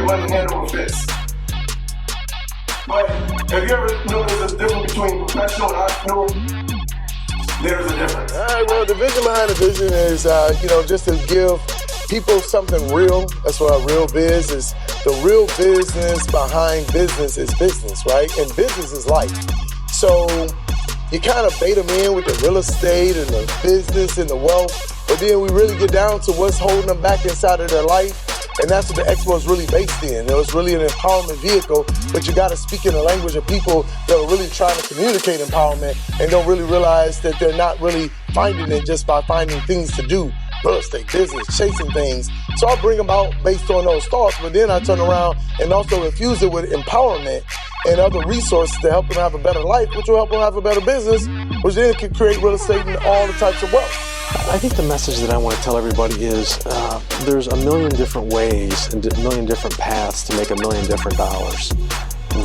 your money hand over fist. But have you ever noticed a difference between professional and entrepreneur? There's a difference. All right, well, the vision behind the vision is, just to give people something real. That's what real biz is. The real business behind business is business, right? And business is life. So you kind of bait them in with the real estate and the business and the wealth, but then we really get down to what's holding them back inside of their life. And that's what the Expo is really based in. It was really an empowerment vehicle, but you got to speak in the language of people that are really trying to communicate empowerment and don't really realize that they're not really finding it just by finding things to do, real estate, business, chasing things. So I bring them out based on those thoughts, but then I turn around and also infuse it with empowerment and other resources to help them have a better life, which will help them have a better business, which then can create real estate and all the types of wealth. I think the message that I want to tell everybody is there's a million different ways and a million different paths to make $1 million different dollars.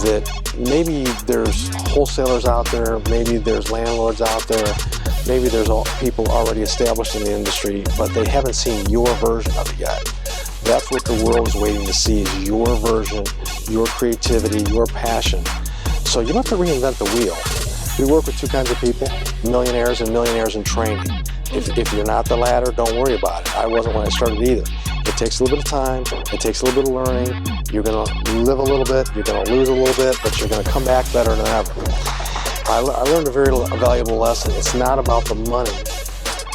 That maybe there's wholesalers out there, maybe there's landlords out there, maybe there's people already established in the industry, but they haven't seen your version of it yet. That's what the world is waiting to see, is your version, your creativity, your passion. So you don't have to reinvent the wheel. We work with two kinds of people, millionaires and millionaires in training. If you're not the latter, don't worry about it. I wasn't when I started either. It takes a little bit of time, it takes a little bit of learning. You're going to live a little bit, you're going to lose a little bit, but you're going to come back better than ever. I learned a very valuable lesson. It's not about the money,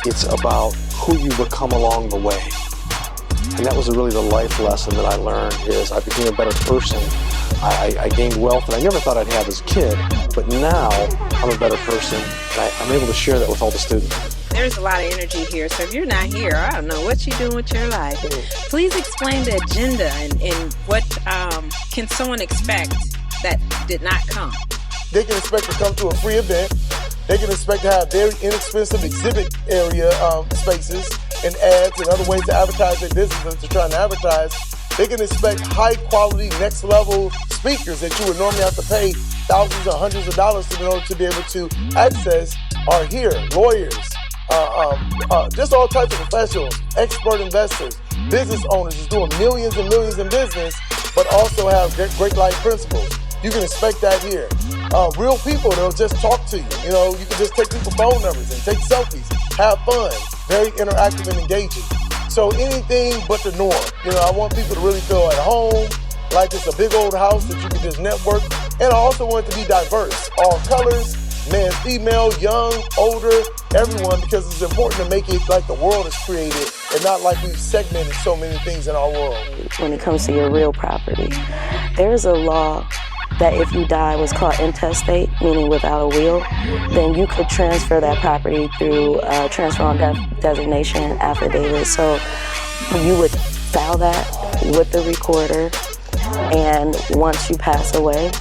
it's about who you become along the way. And that was really the life lesson that I learned, is I became a better person. I gained wealth that I never thought I'd have as a kid, but now I'm a better person, and I'm able to share that with all the students. There's a lot of energy here, so if you're not here, I don't know what you're doing with your life. Please explain the agenda and what can someone expect that did not come. They can expect to come to a free event. They can expect to have very inexpensive exhibit area spaces and ads and other ways to advertise their business that they're trying to advertise. They can expect high quality, next level speakers that you would normally have to pay thousands or hundreds of dollars in order to be able to access are here. Lawyers, just all types of professionals, expert investors, business owners is doing millions and millions in business, but also have great life principles. You can expect that here. Real people that'll just talk to you. You can just take people's phone numbers and take selfies, have fun, very interactive and engaging. So anything but the norm. I want people to really feel at home, like it's a big old house that you can just network. And I also want it to be diverse, all colors, man, female, young, older, everyone, because it's important to make it like the world is created and not like we've segmented so many things in our world. When it comes to your real property, there's a law that if you die was called intestate, meaning without a will, then you could transfer that property through transfer on death designation affidavit. So you would file that with the recorder, and once you pass away,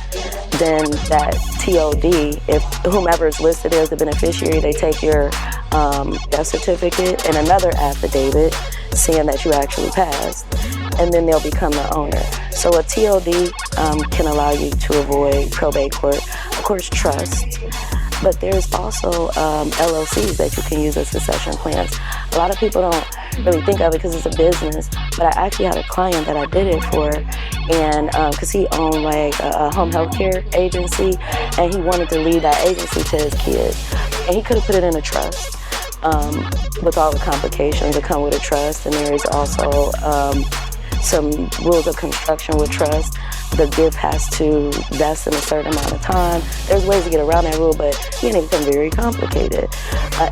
then that TOD, if whomever is listed as the beneficiary, they take your death certificate and another affidavit saying that you actually passed, and then they'll become the owner. So a TOD can allow you to avoid probate court, of course trust, but there's also LLCs that you can use as succession plans. A lot of people don't really think of it because it's a business, but I actually had a client that I did it for, and because he owned like a home health care agency, and he wanted to leave that agency to his kids, and he could have put it in a trust with all the complications that come with a trust, and there is also some rules of construction with trust. The gift has to vest in a certain amount of time. There's ways to get around that rule, but it can become very complicated.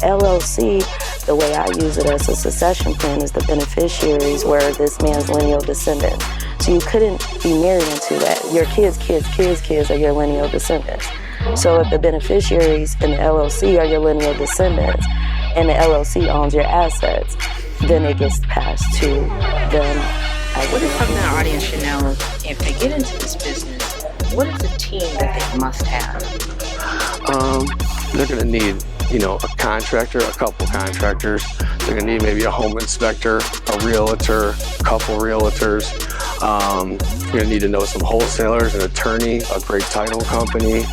LLC, the way I use it as a succession plan, is the beneficiaries were this man's lineal descendants. So you couldn't be married into that. Your kids are your lineal descendants. So if the beneficiaries in the LLC are your lineal descendants, and the LLC owns your assets, then it gets passed to them. What is something our audience should know if they get into this business? What is the team that they must have? They're going to need, a contractor, a couple contractors. They're going to need maybe a home inspector, a realtor, a couple realtors. You're going to need to know some wholesalers, an attorney, a great title company,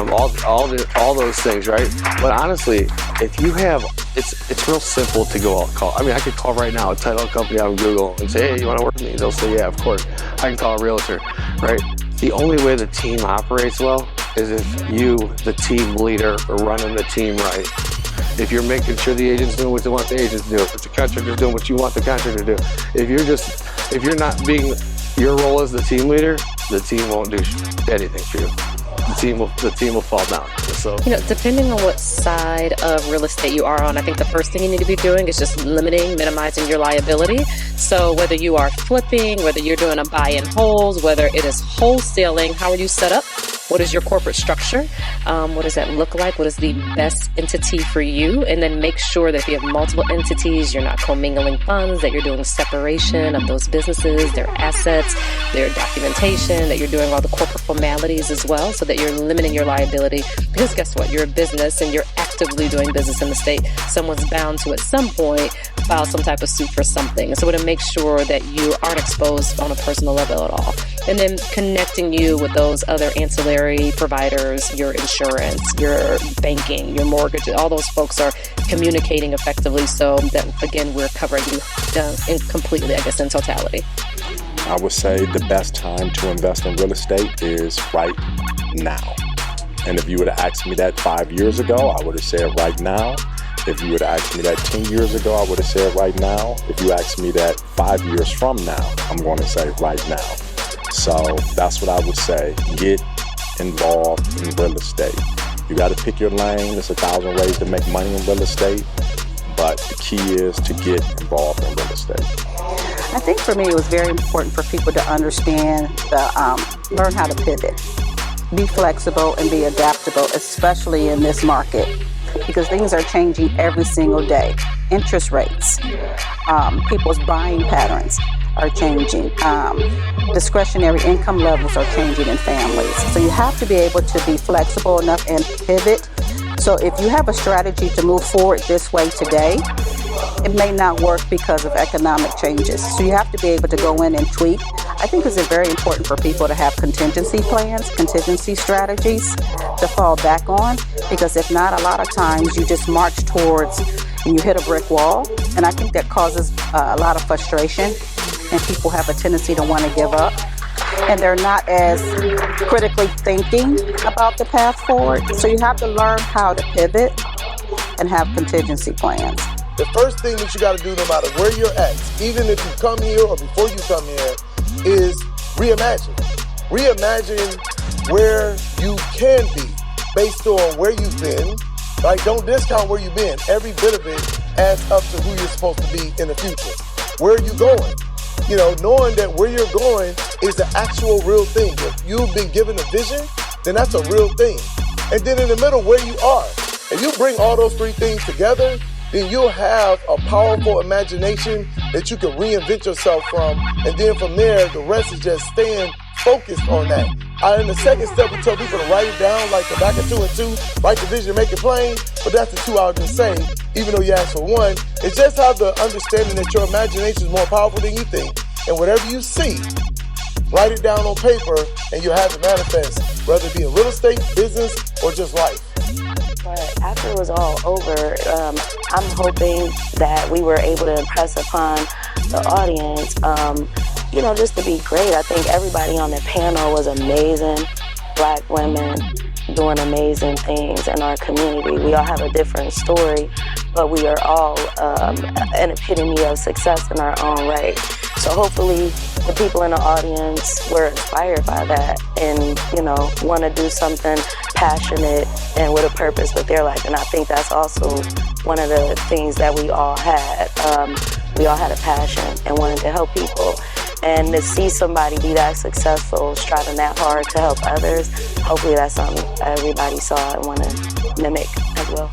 all those things, right? But honestly, if you have, it's real simple to go out and call. I mean, I could call right now a title company on Google and say, hey, you want to work with me? They'll say, yeah, of course. I can call a realtor, right? The only way the team operates well is if you, the team leader, are running the team right. If you're making sure the agent's doing what you want the agent to do, if the contractor's doing what you want the contractor to do, if you're not being your role as the team leader, the team won't do anything for you. The team will fall down. So, depending on what side of real estate you are on, I think the first thing you need to be doing is just minimizing your liability. So whether you are flipping, whether you're doing a buy and holds, whether it is wholesaling, how are you set up? What is your corporate structure? What does that look like? What is the best entity for you? And then make sure that if you have multiple entities, you're not commingling funds, that you're doing separation of those businesses, their assets, their documentation, that you're doing all the corporate formalities as well, so that you're limiting your liability. Because guess what? You're a business and you're actively doing business in the state. Someone's bound to, at some point, file some type of suit for something. So to make sure that you aren't exposed on a personal level at all. And then connecting you with those other ancillary providers, your insurance, your banking, your mortgage, all those folks are communicating effectively so that, again, we're covering you completely, I guess, in totality. I would say the best time to invest in real estate is right now. And if you would have asked me that 5 years ago, I would have said right now. If you would have asked me that 10 years ago, I would have said right now. If you asked me that 5 years from now, I'm going to say right now. So that's what I would say. Get involved in real estate. You got to pick your lane. There's 1,000 ways to make money in real estate, but the key is to get involved in real estate. I think for me it was very important for people to understand, learn how to pivot, be flexible and be adaptable, especially in this market, because things are changing every single day. Interest rates, people's buying patterns are changing. Discretionary income levels are changing in families. So you have to be able to be flexible enough and pivot. So if you have a strategy to move forward this way today, it may not work because of economic changes. So you have to be able to go in and tweak. I think it's very important for people to have contingency plans, contingency strategies to fall back on, because if not, a lot of times you just march towards and you hit a brick wall. And I think that causes a lot of frustration, and people have a tendency to want to give up. And they're not as critically thinking about the path forward. So you have to learn how to pivot and have contingency plans. The first thing that you got to do, no matter where you're at, even if you come here or before you come here, is reimagine. Reimagine where you can be based on where you've been, right? Don't discount where you've been. Every bit of it adds up to who you're supposed to be in the future. Where are you going? Knowing that where you're going is the actual real thing. If you've been given a vision, then that's a real thing. And then in the middle, where you are. If you bring all those three things together, then you'll have a powerful imagination that you can reinvent yourself from. And then from there, the rest is just staying focused on that. In the second step, we tell people to write it down, like the back of 2 and 2, write the vision, make it plain. But that's the 2 I would just say, even though you asked for 1. It's just have the understanding that your imagination is more powerful than you think. And whatever you see, write it down on paper and you'll have it manifest, whether it be in real estate, business, or just life. But after it was all over, I'm hoping that we were able to impress upon the audience, just to be great. I think everybody on the panel was amazing. Black women doing amazing things in our community. We all have a different story, but we are all an epitome of success in our own right. So hopefully the people in the audience were inspired by that and, want to do something passionate and with a purpose with their life. And I think that's also one of the things that we all had. We all had a passion and wanted to help people. And to see somebody be that successful, striving that hard to help others, hopefully that's something everybody saw and want to mimic as well.